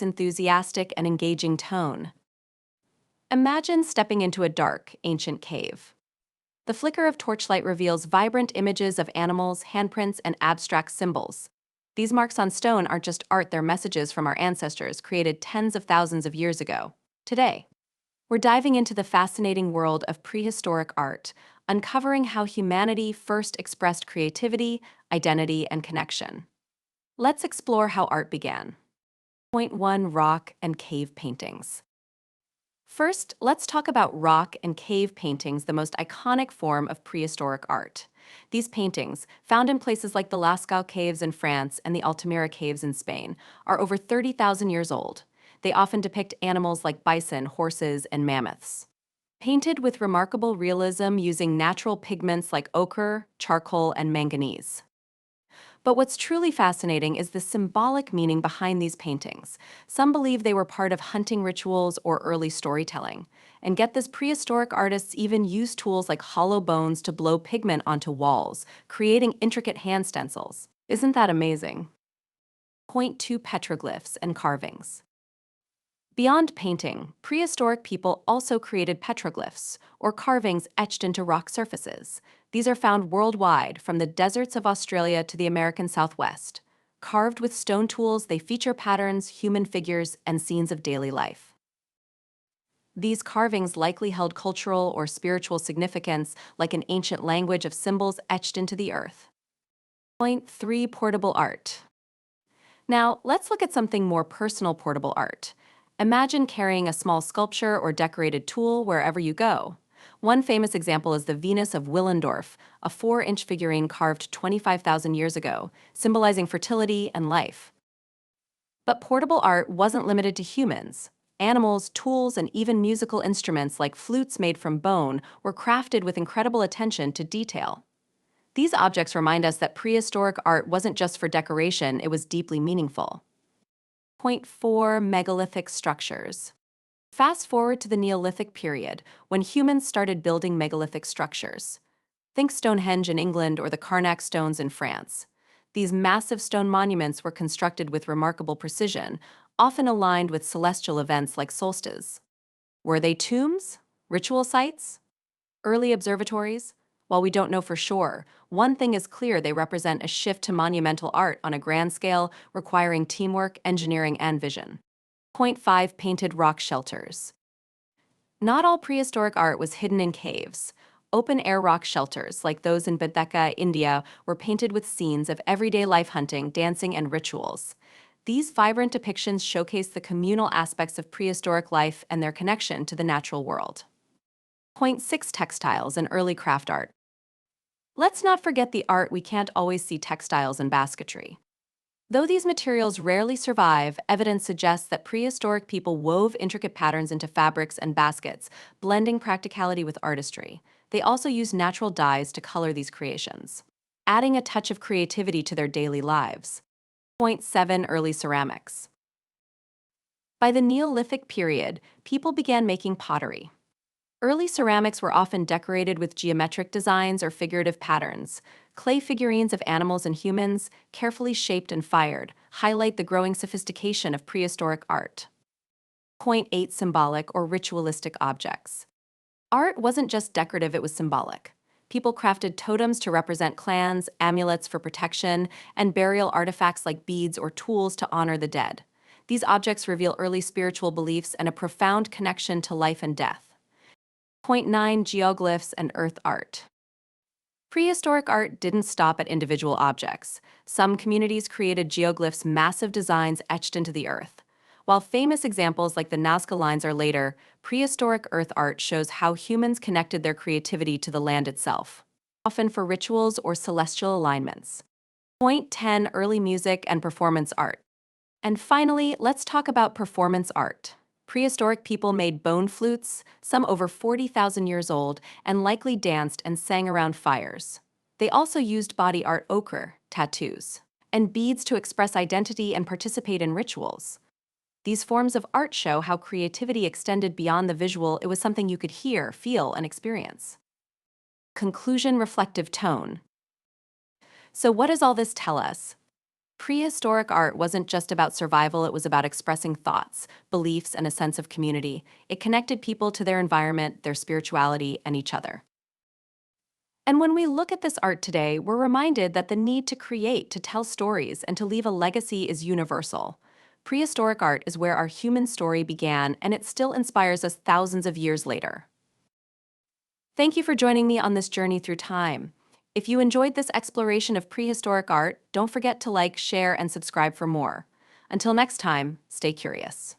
enthusiastic and engaging tone. Imagine stepping into a dark, ancient cave. The flicker of torchlight reveals vibrant images of animals, handprints, and abstract symbols. These marks on stone aren't just art, they're messages from our ancestors created tens of thousands of years ago. Today, we're diving into the fascinating world of prehistoric art, uncovering how humanity first expressed creativity, identity, and connection. Let's explore how art began. Point 1. Rock and cave paintings. First, let's talk about rock and cave paintings, the most iconic form of prehistoric art. These paintings, found in places like the Lascaux caves in France and the Altamira caves in Spain, are over 30,000 years old. They often depict animals like bison, horses, and mammoths. Painted with remarkable realism using natural pigments like ochre, charcoal, and manganese. But what's truly fascinating is the symbolic meaning behind these paintings. Some believe they were part of hunting rituals or early storytelling. And get this, prehistoric artists even used tools like hollow bones to blow pigment onto walls, creating intricate hand stencils. Isn't that amazing? Point 2. Petroglyphs and carvings. Beyond painting, prehistoric people also created petroglyphs, or carvings etched into rock surfaces. These are found worldwide, from the deserts of Australia to the American Southwest. Carved with stone tools, they feature patterns, human figures, and scenes of daily life. These carvings likely held cultural or spiritual significance, like an ancient language of symbols etched into the earth. Point 3. Portable art. Now, let's look at something more personal: portable art. Imagine carrying a small sculpture or decorated tool wherever you go. One famous example is the Venus of Willendorf, a 4-inch figurine carved 25,000 years ago, symbolizing fertility and life. But portable art wasn't limited to humans. Animals, tools, and even musical instruments like flutes made from bone were crafted with incredible attention to detail. These objects remind us that prehistoric art wasn't just for decoration, it was deeply meaningful. Point 4. Megalithic structures. Fast forward to the Neolithic period, when humans started building megalithic structures. Think Stonehenge in England or the Karnak stones in France. These massive stone monuments were constructed with remarkable precision, often aligned with celestial events like solstices. Were they tombs? Ritual sites? Early observatories? While we don't know for sure, one thing is clear: they represent a shift to monumental art on a grand scale, requiring teamwork, engineering, and vision. Point 5. Painted rock shelters. Not all prehistoric art was hidden in caves. Open-air rock shelters, like those in Bedeka, India, were painted with scenes of everyday life: hunting, dancing, and rituals. These vibrant depictions showcase the communal aspects of prehistoric life and their connection to the natural world. Point 6. Textiles and early craft art. Let's not forget the art we can't always see: textiles and basketry. Though these materials rarely survive, evidence suggests that prehistoric people wove intricate patterns into fabrics and baskets, blending practicality with artistry. They also used natural dyes to color these creations, adding a touch of creativity to their daily lives. Point 7. Early ceramics. By the Neolithic period, people began making pottery. Early ceramics were often decorated with geometric designs or figurative patterns. Clay figurines of animals and humans, carefully shaped and fired, highlight the growing sophistication of prehistoric art. Point 8. Symbolic or ritualistic objects. Art wasn't just decorative, it was symbolic. People crafted totems to represent clans, amulets for protection, and burial artifacts like beads or tools to honor the dead. These objects reveal early spiritual beliefs and a profound connection to life and death. Point 9. Geoglyphs and earth art. Prehistoric art didn't stop at individual objects. Some communities created geoglyphs, massive designs etched into the earth. While famous examples like the Nazca lines are later, prehistoric earth art shows how humans connected their creativity to the land itself, often for rituals or celestial alignments. Point 10. Early music and performance art. And finally, let's talk about performance art. Prehistoric people made bone flutes, some over 40,000 years old, and likely danced and sang around fires. They also used body art, ochre, tattoos, and beads to express identity and participate in rituals. These forms of art show how creativity extended beyond the visual. It was something you could hear, feel, and experience. Conclusion: reflective tone. So what does all this tell us? Prehistoric art wasn't just about survival, it was about expressing thoughts, beliefs, and a sense of community. It connected people to their environment, their spirituality, and each other. And when we look at this art today, we're reminded that the need to create, to tell stories, and to leave a legacy is universal. Prehistoric art is where our human story began, and it still inspires us thousands of years later. Thank you for joining me on this journey through time. If you enjoyed this exploration of prehistoric art, don't forget to like, share, and subscribe for more. Until next time, stay curious.